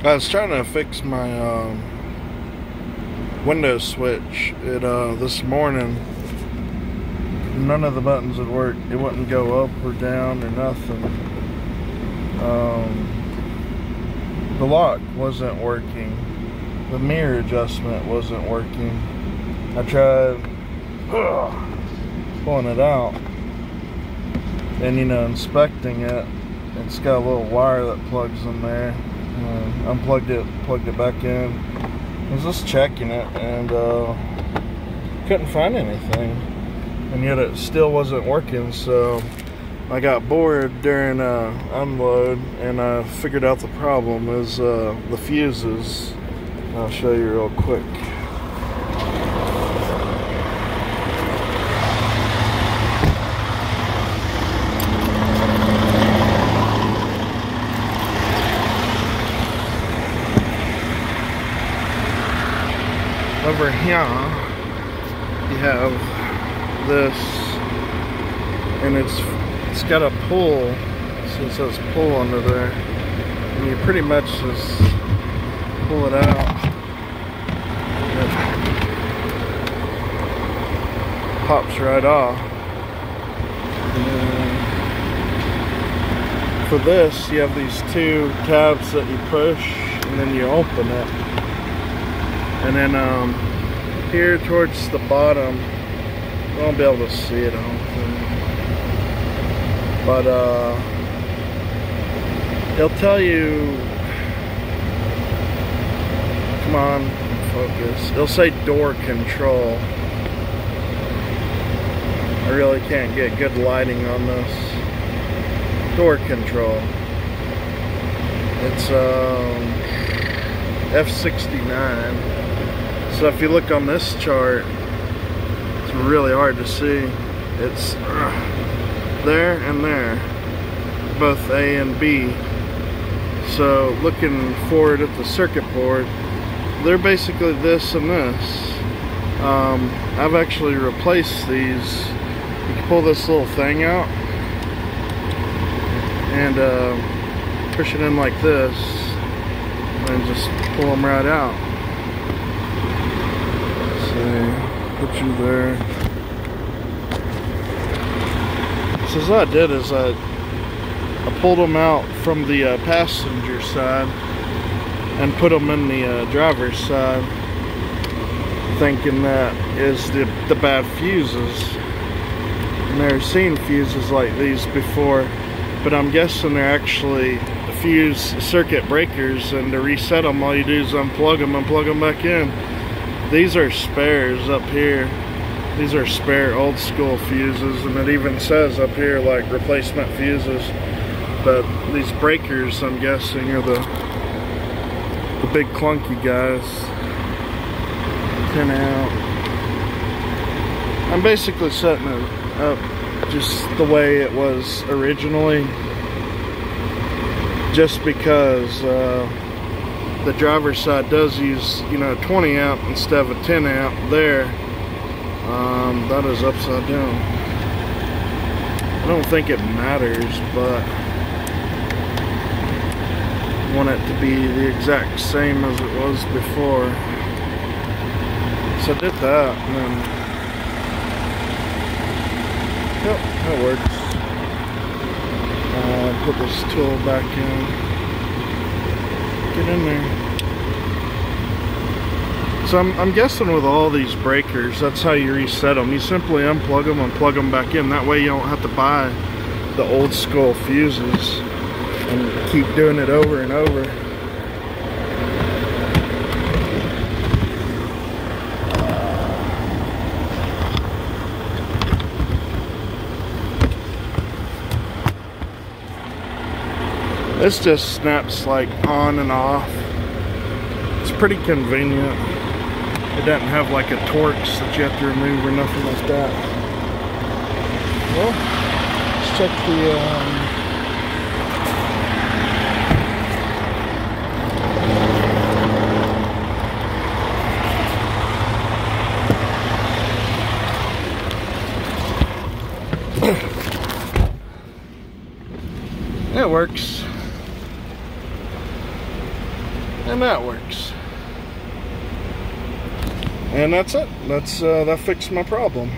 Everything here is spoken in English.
I was trying to fix my window switch. This morning, none of the buttons would work. It wouldn't go up or down or nothing. The lock wasn't working. The mirror adjustment wasn't working. I tried pulling it out and, inspecting it. It's got a little wire that plugs in there. Unplugged it, plugged it back in. I was just checking it and couldn't find anything, and yet it still wasn't working. So I got bored during unload, and I figured out the problem is the fuses. I'll show you real quick. Over here, you have this, and it's got a pull, so it says pull under there, and you pretty much just pull it out. It pops right off. And then for this, you have these two tabs that you push, and then you open it. And then here towards the bottom, you won't be able to see it, I don't think. But it'll tell you, come on, focus. It'll say door control. I really can't get good lighting on this. Door control. It's F69. So if you look on this chart, it's really hard to see. It's there and there, both A and B. So looking forward at the circuit board, they're basically this and this. I've actually replaced these. You can pull this little thing out and push it in like this, and just pull them right out. Put you there. So what I did is I pulled them out from the passenger side and put them in the driver's side, thinking that is the bad fuses. I've never seen fuses like these before, but I'm guessing they're actually fuse circuit breakers, and to reset them, all you do is unplug them and plug them back in. These are spares up here. These are spare old school fuses, and it even says up here like replacement fuses. But these breakers, I'm guessing, are the big clunky guys. 10 out. I'm basically setting it up just the way it was originally, just because the driver's side does use, 20 amp instead of a 10 amp there. That is upside down. I don't think it matters, but I want it to be the exact same as it was before. So I did that, and then, yep, that works. Put this tool back in. Get in there. So I'm guessing with all these breakers, that's how you reset them. You simply unplug them and plug them back in. That way you don't have to buy the old school fuses and keep doing it over and over. This just snaps like on and off. It's pretty convenient. It doesn't have like a Torx that you have to remove or nothing like that. Well, let's check the It works. And that works. And that's it. That fixed my problem.